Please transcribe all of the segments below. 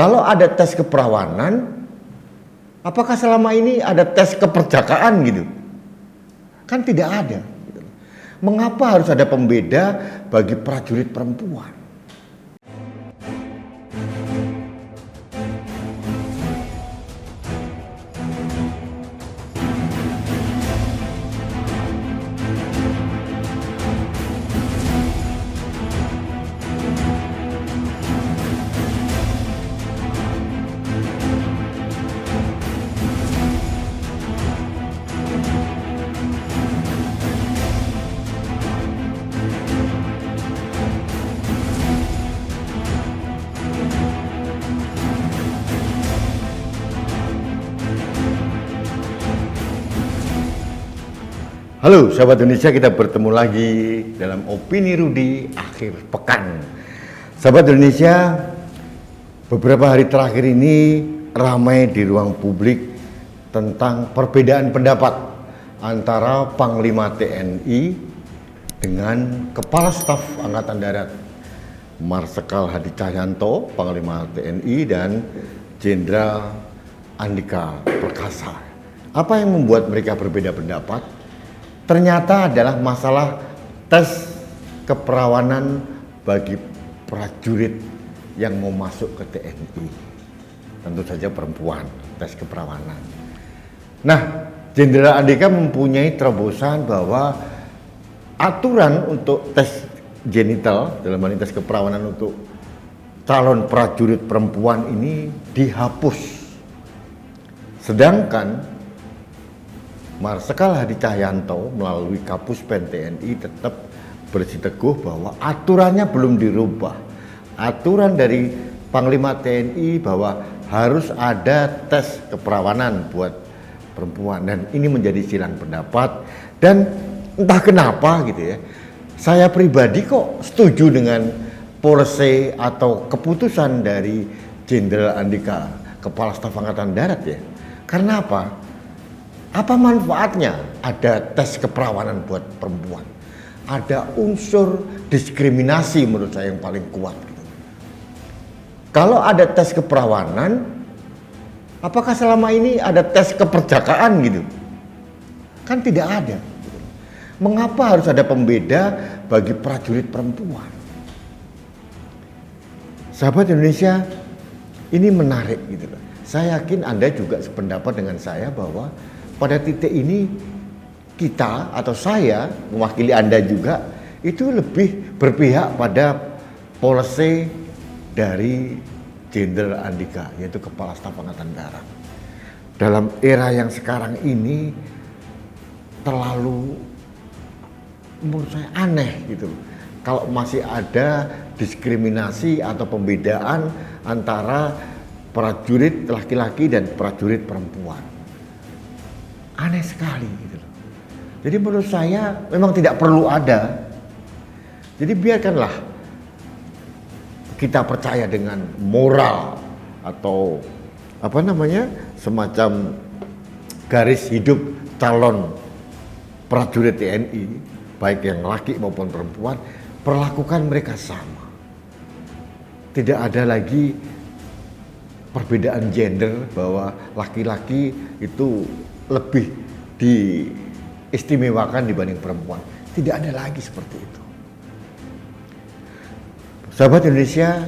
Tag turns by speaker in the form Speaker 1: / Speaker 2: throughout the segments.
Speaker 1: Kalau ada tes keperawanan, apakah selama ini ada tes keperjakaan gitu? Kan tidak ada. Mengapa harus ada pembeda bagi prajurit perempuan? Halo sahabat Indonesia, kita bertemu lagi dalam Opini Rudi akhir pekan. Sahabat Indonesia, beberapa hari terakhir ini ramai di ruang publik tentang perbedaan pendapat antara Panglima TNI dengan Kepala Staf Angkatan Darat Marsikal Hadi Cahyanto, Panglima TNI, dan Jenderal Andika Perkasa. Apa yang membuat mereka berbeda pendapat? Ternyata adalah masalah tes keperawanan bagi prajurit yang mau masuk ke TNI. Tentu saja perempuan, tes keperawanan. Nah, Jenderal Andika mempunyai terobosan bahwa aturan untuk tes genital, dalam hal ini tes keperawanan untuk calon prajurit perempuan ini dihapus. Sedangkan Marsikal Hadi Cahyanto melalui Kapus Pen TNI tetap bersiteguh bahwa aturannya belum dirubah. Aturan dari Panglima TNI bahwa harus ada tes keperawanan buat perempuan, dan ini menjadi silang pendapat. Dan entah kenapa gitu ya, saya pribadi kok setuju dengan policy atau keputusan dari Jenderal Andika, Kepala Staf Angkatan Darat ya. Karena apa? Apa manfaatnya ada tes keperawanan buat perempuan? Ada unsur diskriminasi menurut saya yang paling kuat gitu. Kalau ada tes keperawanan, apakah selama ini ada tes keperjakaan gitu? Kan tidak ada. Mengapa harus ada pembeda bagi prajurit perempuan? Sahabat Indonesia, ini menarik gitu loh. Saya yakin Anda juga sependapat dengan saya bahwa pada titik ini kita atau saya mewakili Anda juga itu lebih berpihak pada policy dari Jenderal Andika, yaitu Kepala Staf Angkatan Darat. Dalam era yang sekarang ini terlalu menurut saya aneh gitu loh. Kalau masih ada diskriminasi atau pembedaan antara prajurit laki-laki dan prajurit perempuan. Aneh sekali gitu loh. Jadi menurut saya memang tidak perlu ada. Jadi biarkanlah kita percaya dengan moral atau apa namanya, semacam garis hidup calon prajurit TNI, baik yang laki maupun perempuan, perlakukan mereka sama. Tidak ada lagi perbedaan gender bahwa laki-laki itu lebih diistimewakan dibanding perempuan. Tidak ada lagi seperti itu. Sahabat Indonesia,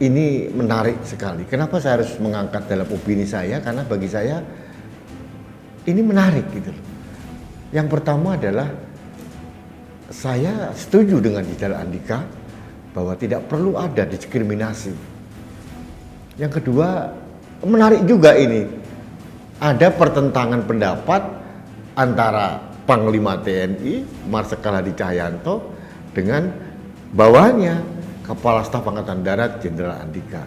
Speaker 1: ini menarik sekali. Kenapa saya harus mengangkat dalam opini saya? Karena bagi saya ini menarik gitu loh. Yang pertama adalah saya setuju dengan Jenderal Andika bahwa tidak perlu ada diskriminasi. Yang kedua, menarik juga ini. Ada pertentangan pendapat antara Panglima TNI Marsikal Hadi Cahyanto dengan bawahnya Kepala Staf Angkatan Darat Jenderal Andika.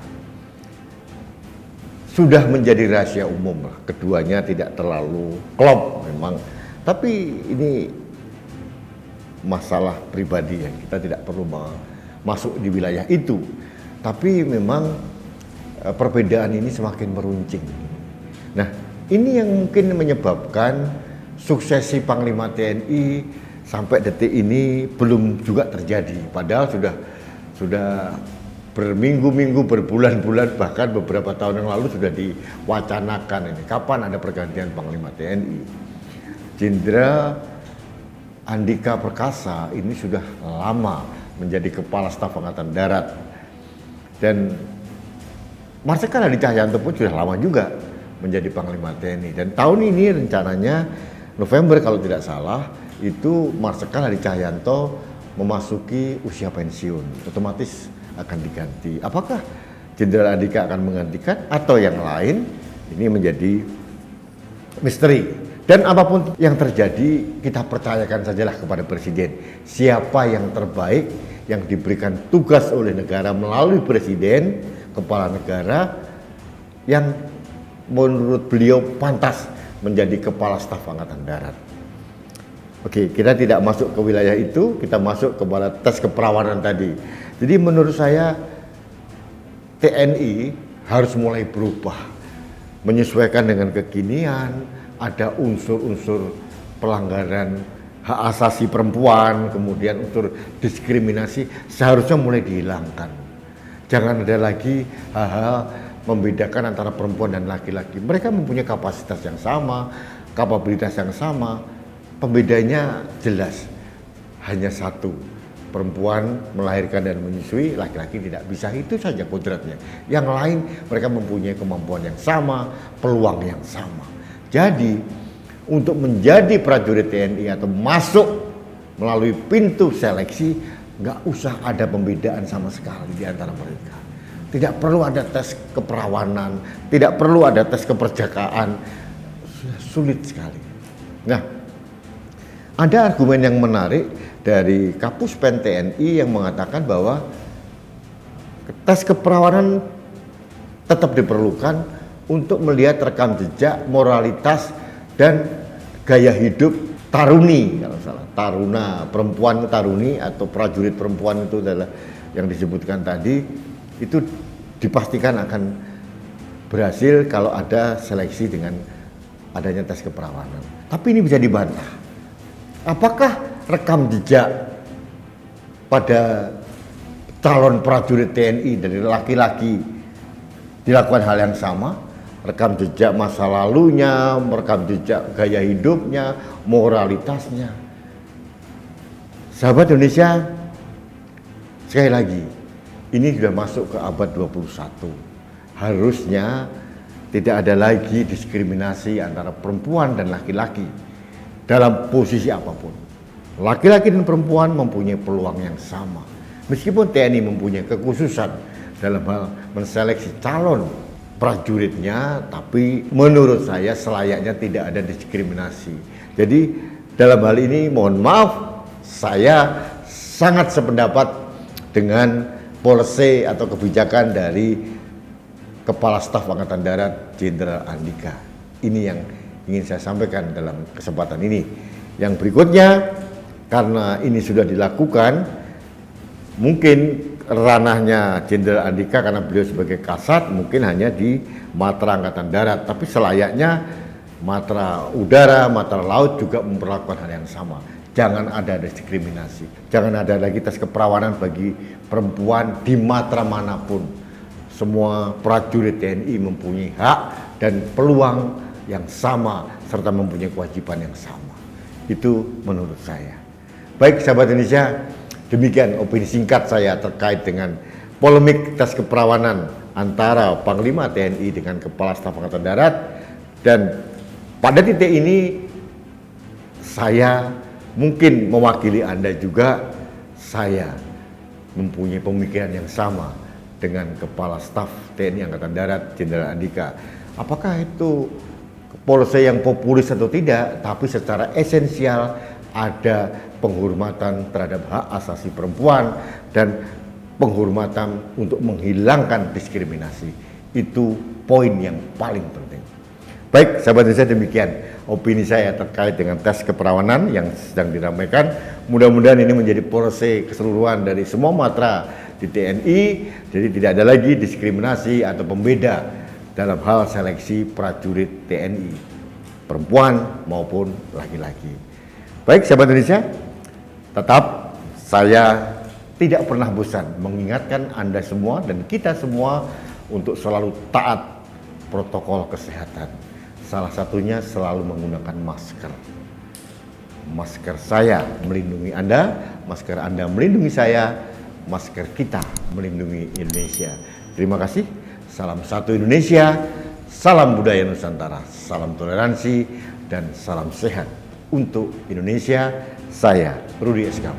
Speaker 1: Sudah menjadi rahasia umum lah, keduanya tidak terlalu klop memang. Tapi ini masalah pribadi yang kita tidak perlu masuk di wilayah itu. Tapi memang perbedaan ini semakin meruncing. Nah, ini yang mungkin menyebabkan suksesi Panglima TNI sampai detik ini belum juga terjadi. Padahal sudah berminggu-minggu, berbulan-bulan, bahkan beberapa tahun yang lalu sudah diwacanakan ini. Kapan ada pergantian Panglima TNI? Jenderal Andika Perkasa ini sudah lama menjadi Kepala Staf Angkatan Darat. Dan Marsikal Hadi Cahyanto pun sudah lama juga menjadi Panglima TNI. Dan tahun ini rencananya November kalau tidak salah, itu Marsikal Hadi Cahyanto memasuki usia pensiun. Otomatis akan diganti. Apakah Jenderal Andika akan menggantikan atau yang lain? Ini menjadi misteri. Dan apapun yang terjadi, kita percayakan sajalah kepada Presiden. Siapa yang terbaik, yang diberikan tugas oleh negara melalui Presiden, Kepala Negara, yang menurut beliau pantas menjadi Kepala Staf Angkatan Darat. Oke, kita tidak masuk ke wilayah itu, kita masuk kepada tes keperawanan tadi. Jadi menurut saya TNI harus mulai berubah, menyesuaikan dengan kekinian. Ada unsur-unsur pelanggaran hak asasi perempuan, kemudian unsur diskriminasi seharusnya mulai dihilangkan. Jangan ada lagi hal-hal membedakan antara perempuan dan laki-laki. Mereka mempunyai kapasitas yang sama, kapabilitas yang sama. Pembedanya jelas, hanya satu. Perempuan melahirkan dan menyusui, laki-laki tidak bisa, itu saja kodratnya. Yang lain mereka mempunyai kemampuan yang sama, peluang yang sama. Jadi untuk menjadi prajurit TNI atau masuk melalui pintu seleksi, nggak usah ada pembedaan sama sekali di antara mereka. Tidak perlu ada tes keperawanan, tidak perlu ada tes keperjakaan, sulit sekali. Nah, ada argumen yang menarik dari Kapus Pen TNI yang mengatakan bahwa tes keperawanan tetap diperlukan untuk melihat rekam jejak, moralitas, dan gaya hidup taruni, kalau salah, taruna, perempuan taruni atau prajurit perempuan itu adalah yang disebutkan tadi, itu dipastikan akan berhasil kalau ada seleksi dengan adanya tes keperawanan. Tapi ini bisa dibantah. Apakah rekam jejak pada calon prajurit TNI dari laki-laki dilakukan hal yang sama? Rekam jejak masa lalunya, rekam jejak gaya hidupnya, moralitasnya. Sahabat Indonesia, sekali lagi, ini sudah masuk ke abad 21. Harusnya tidak ada lagi diskriminasi antara perempuan dan laki-laki dalam posisi apapun. Laki-laki dan perempuan mempunyai peluang yang sama. Meskipun TNI mempunyai kekhususan dalam hal menseleksi calon prajuritnya, tapi menurut saya selayaknya tidak ada diskriminasi. Jadi dalam hal ini mohon maaf, saya sangat sependapat dengan policy atau kebijakan dari Kepala Staf Angkatan Darat Jenderal Andika. Ini yang ingin saya sampaikan dalam kesempatan ini. Yang berikutnya, karena ini sudah dilakukan, mungkin ranahnya Jenderal Andika karena beliau sebagai Kasat mungkin hanya di Matra Angkatan Darat, tapi selayaknya Matra Udara, Matra Laut juga memperlakukan hal yang sama. Jangan ada diskriminasi, jangan ada lagi tes keperawanan bagi perempuan di matra manapun. Semua prajurit TNI mempunyai hak dan peluang yang sama serta mempunyai kewajiban yang sama. Itu menurut saya. Baik sahabat Indonesia, demikian opini singkat saya terkait dengan polemik tes keperawanan antara Panglima TNI dengan Kepala Staf Angkatan Darat. Dan pada titik ini saya mungkin mewakili Anda juga, saya mempunyai pemikiran yang sama dengan Kepala Staf TNI Angkatan Darat Jenderal Andika. Apakah itu policy yang populis atau tidak, tapi secara esensial ada penghormatan terhadap hak asasi perempuan dan penghormatan untuk menghilangkan diskriminasi. Itu poin yang paling penting. Baik, sahabat Indonesia, demikian opini saya terkait dengan tes keperawanan yang sedang diramaikan. Mudah-mudahan ini menjadi policy keseluruhan dari semua matra di TNI, jadi tidak ada lagi diskriminasi atau pembeda dalam hal seleksi prajurit TNI, perempuan maupun laki-laki. Baik sahabat Indonesia, tetap saya tidak pernah bosan mengingatkan Anda semua dan kita semua untuk selalu taat protokol kesehatan. Salah satunya selalu menggunakan masker. Masker saya melindungi Anda, masker Anda melindungi saya, masker kita melindungi Indonesia. Terima kasih. Salam satu Indonesia, salam budaya Nusantara, salam toleransi, dan salam sehat untuk Indonesia. Saya Rudi Eskam.